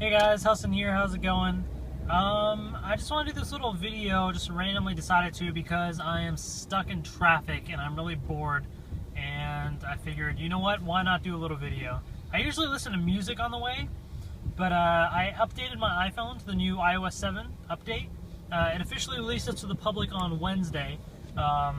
Hey guys, Hassan here, how's it going? I just want to do this little video, just randomly decided to because I am stuck in traffic and I'm really bored, and I figured, you know what, why not do a little video? I usually listen to music on the way, but I updated my iPhone to the new iOS 7 update. It officially released it to the public on Wednesday, but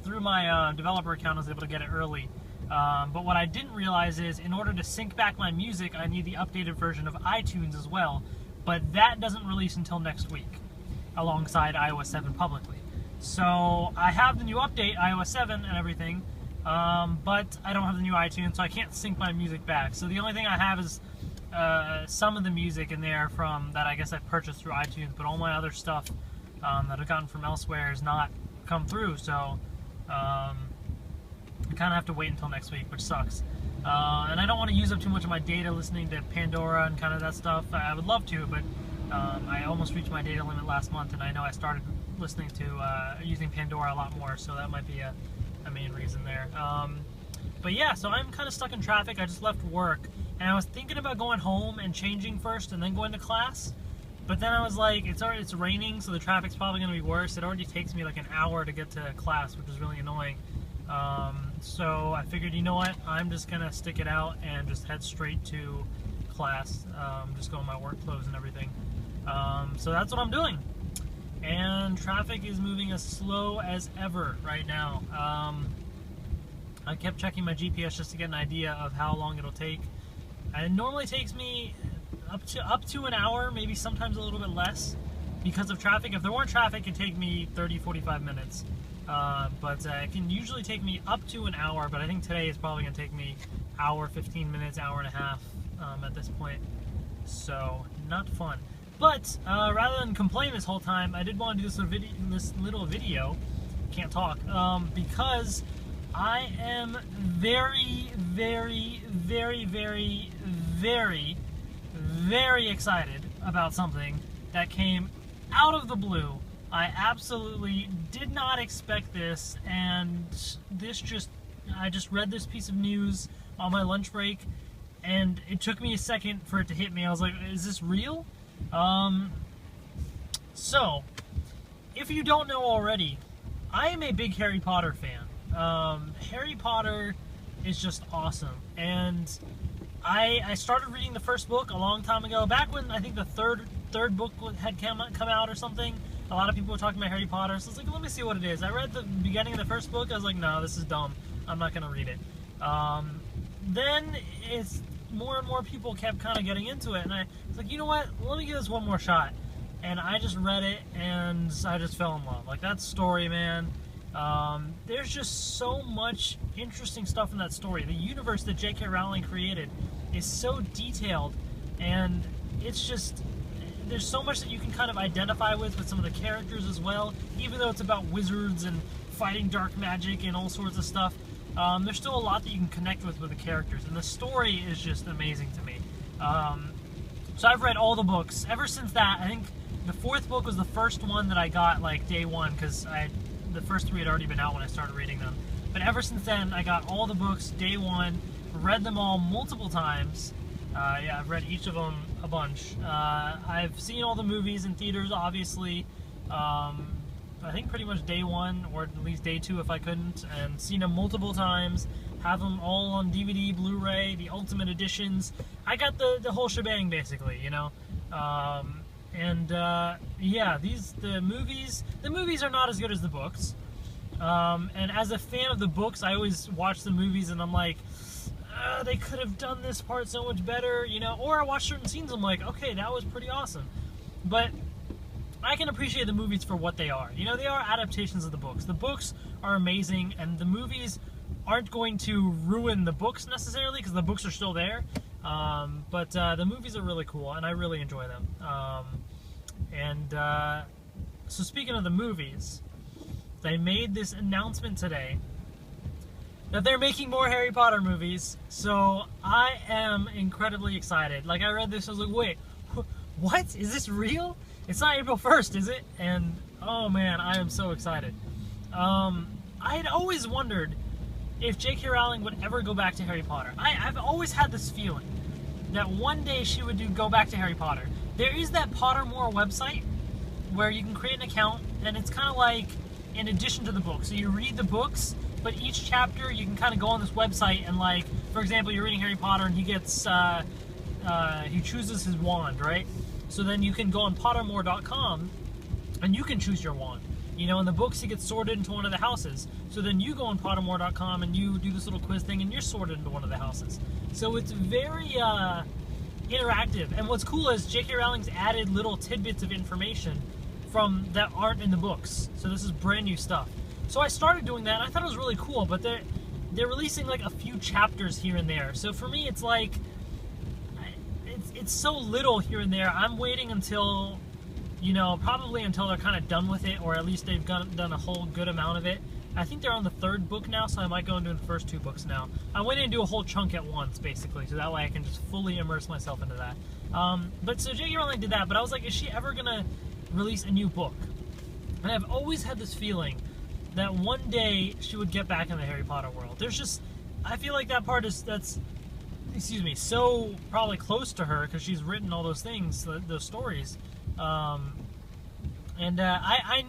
through my developer account I was able to get it early. But what I didn't realize is in order to sync back my music, I need the updated version of iTunes as well, but that doesn't release until next week, alongside iOS 7 publicly. So I have the new update, iOS 7 and everything, but I don't have the new iTunes, so I can't sync my music back. So the only thing I have is some of the music in there from that I guess I purchased through iTunes, but all my other stuff that I've gotten from elsewhere has not come through, so I kind of have to wait until next week, which sucks. And I don't want to use up too much of my data listening to Pandora and kind of that stuff. I would love to, but I almost reached my data limit last month, and I know I started listening to using Pandora a lot more, so that might be a main reason there. But yeah, so I'm kind of stuck in traffic. I just left work, and I was thinking about going home and changing first and then going to class. But then I was like, it's raining, so the traffic's probably going to be worse. It already takes me like an hour to get to class, which is really annoying. So I figured, you know what, I'm just gonna stick it out and just head straight to class, just go in my work clothes and everything. So that's what I'm doing. And traffic is moving as slow as ever right now. I kept checking my GPS just to get an idea of how long it'll take. And it normally takes me up to an hour, maybe sometimes a little bit less because of traffic. If there weren't traffic, it'd take me 30-45 minutes. But it can usually take me up to an hour, but I think today is probably going to take me hour, 15 minutes, hour and a half at this point. So, not fun. But rather than complain this whole time, I did want to do this little video, can't talk, because I am very, very, very, very, very, very excited about something that came out of the blue. I absolutely did not expect this, and I just read this piece of news on my lunch break, and it took me a second for it to hit me. I was like, is this real? So, if you don't know already, I am a big Harry Potter fan. Harry Potter is just awesome, and I started reading the first book a long time ago, back when I think the third book had come out or something. A lot of people were talking about Harry Potter, so I was like, let me see what it is. I read the beginning of the first book, I was like, no, this is dumb. I'm not going to read it. Then it's more and more people kept kind of getting into it, and I was like, you know what, let me give this one more shot. And I just read it, and I just fell in love. Like, that story, man, there's just so much interesting stuff in that story. The universe that J.K. Rowling created is so detailed, and it's just... there's so much that you can kind of identify with some of the characters as well. Even though it's about wizards and fighting dark magic and all sorts of stuff, there's still a lot that you can connect with the characters. And the story is just amazing to me. So I've read all the books. Ever since that, I think the fourth book was the first one that I got like day one, because the first three had already been out when I started reading them. But ever since then, I got all the books day one, read them all multiple times. Yeah, I've read each of them a bunch. I've seen all the movies in theaters, obviously. I think pretty much day one, or at least day two if I couldn't, and seen them multiple times. Have them all on DVD, Blu-ray, the Ultimate Editions. I got the whole shebang, basically, you know. Yeah, the movies are not as good as the books. And as a fan of the books, I always watch the movies and I'm like, they could have done this part so much better, you know, or I watch certain scenes, I'm like, okay, that was pretty awesome. But I can appreciate the movies for what they are. You know, they are adaptations of the books. The books are amazing, and the movies aren't going to ruin the books necessarily, because the books are still there. But the movies are really cool, and I really enjoy them. So speaking of the movies, they made this announcement today that they're making more Harry Potter movies, so I am incredibly excited. Like, I read this, I was like, wait, what? Is this real? It's not April 1st, is it? And, oh man, I am so excited. I had always wondered if J.K. Rowling would ever go back to Harry Potter. I've always had this feeling that one day she would go back to Harry Potter. There is that Pottermore website where you can create an account, and it's kind of like in addition to the book. So you read the books, but each chapter you can kind of go on this website and, like, for example, you're reading Harry Potter and he gets he chooses his wand, right? So then you can go on Pottermore.com and you can choose your wand. You know, in the books he gets sorted into one of the houses. So then you go on Pottermore.com and you do this little quiz thing and you're sorted into one of the houses. So it's very interactive. And what's cool is J.K. Rowling's added little tidbits of information from that aren't in the books. So this is brand new stuff. So I started doing that and I thought it was really cool, but they're releasing like a few chapters here and there. So for me it's like it's so little here and there. I'm waiting until, you know, probably until they're kind of done with it, or at least they've done a whole good amount of it. I think they're on the 3rd book now, so I might go and do the first 2 books now. I went in and do a whole chunk at once, basically, so that way I can just fully immerse myself into that. But so J.K. Rowling did that, but I was like, is she ever going to release a new book? And I've always had this feeling that one day she would get back in the Harry Potter world. There's just, I feel like that part that's so probably close to her because she's written all those things, those stories. I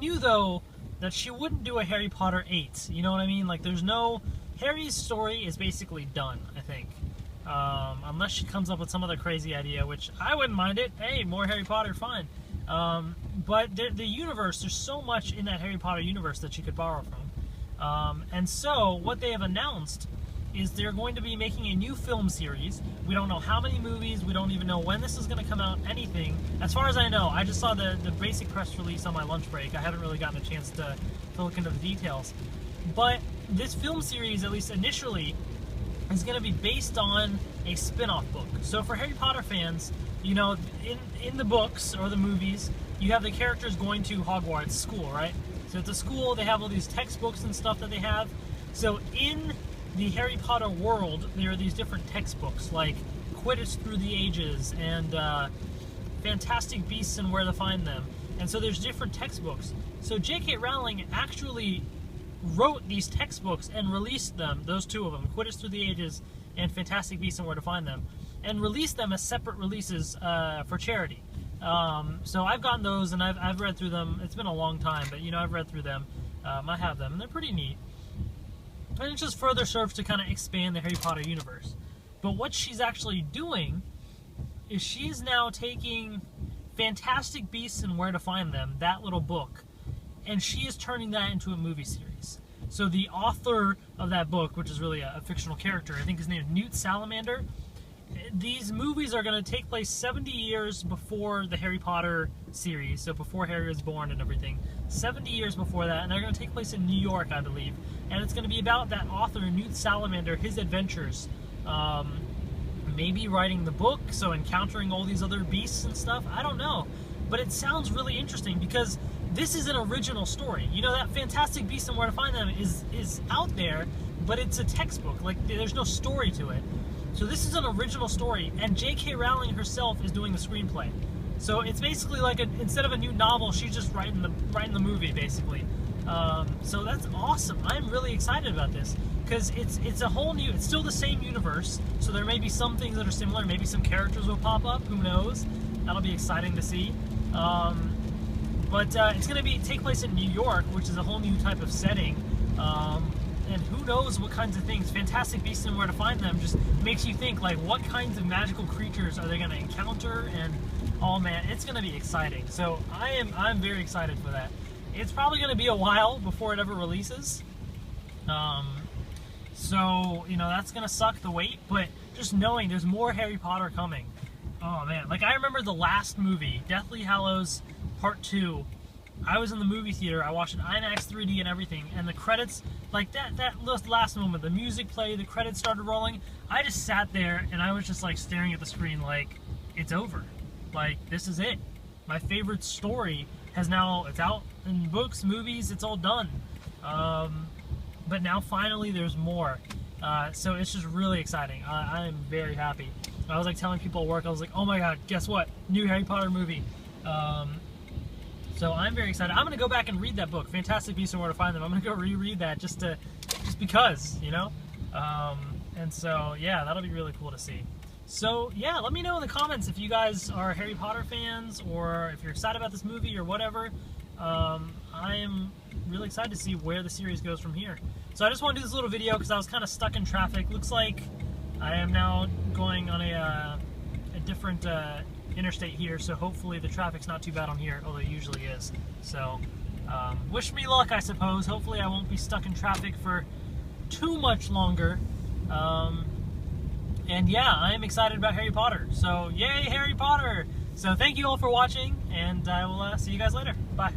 knew, though, that she wouldn't do a Harry Potter 8. You know what I mean? Like, there's no... Harry's story is basically done, I think. Unless she comes up with some other crazy idea, which I wouldn't mind it. Hey, more Harry Potter, fine. But the universe, there's so much in that Harry Potter universe that she could borrow from. And so, what they have announced is they're going to be making a new film series. We don't know how many movies, we don't even know when this is going to come out, anything. As far as I know, I just saw the basic press release on my lunch break. I haven't really gotten a chance to look into the details. But this film series, at least initially, is going to be based on a spin-off book. So for Harry Potter fans, you know, in the books or the movies, you have the characters going to Hogwarts school, right? So it's a school, they have all these textbooks and stuff that they have. So in the Harry Potter world, there are these different textbooks, like Quidditch Through the Ages and Fantastic Beasts and Where to Find Them. And so there's different textbooks. So J.K. Rowling actually wrote these textbooks and released them, those 2 of them, Quidditch Through the Ages and Fantastic Beasts and Where to Find Them, and released them as separate releases for charity. So I've gotten those and I've read through them. It's been a long time, but, you know, I've read through them. I have them, and they're pretty neat. And it just further serves to kind of expand the Harry Potter universe. But what she's actually doing is she's now taking Fantastic Beasts and Where to Find Them, that little book, and she is turning that into a movie series. So the author of that book, which is really a fictional character, I think his name is Newt Salamander, these movies are going to take place 70 years before the Harry Potter series, so before Harry was born and everything. 70 years before that, and they're going to take place in New York, I believe. And it's going to be about that author, Newt Salamander, his adventures. Maybe writing the book, so encountering all these other beasts and stuff. I don't know. But it sounds really interesting because this is an original story. You know, that Fantastic Beasts and Where to Find Them is out there, but it's a textbook. Like, there's no story to it. So this is an original story, and J.K. Rowling herself is doing the screenplay. So it's basically like instead of a new novel, she's just writing the movie, basically. So that's awesome. I'm really excited about this because it's a whole new. It's still the same universe, so there may be some things that are similar. Maybe some characters will pop up. Who knows? That'll be exciting to see. But it's going to take place in New York, which is a whole new type of setting. And who knows what kinds of things. Fantastic Beasts and Where to Find Them just makes you think, like, what kinds of magical creatures are they going to encounter? And oh man, it's going to be exciting. So I'm very excited for that. It's probably going to be a while before it ever releases. So, you know, that's going to suck the wait, but just knowing there's more Harry Potter coming. Oh man, like I remember the last movie, Deathly Hallows Part 2. I was in the movie theater, I watched it IMAX 3D and everything, and the credits, like that last moment, the music played, the credits started rolling, I just sat there and I was just like staring at the screen like, it's over. Like, this is it. My favorite story has now, it's out in books, movies, it's all done. But now finally there's more. So it's just really exciting. I am very happy. I was like telling people at work, I was like, oh my god, guess what? New Harry Potter movie. So I'm very excited. I'm going to go back and read that book, Fantastic Beasts and Where to Find Them. I'm going to go reread that just because, you know? And so, yeah, that'll be really cool to see. So yeah, let me know in the comments if you guys are Harry Potter fans or if you're excited about this movie or whatever. I am really excited to see where the series goes from here. So I just want to do this little video because I was kind of stuck in traffic. Looks like I am now going on a different interstate here, so hopefully the traffic's not too bad on here, although it usually is. So wish me luck, I suppose. Hopefully I won't be stuck in traffic for too much longer. And yeah, I'm excited about Harry Potter. So yay, Harry Potter! So thank you all for watching, and I will see you guys later. Bye.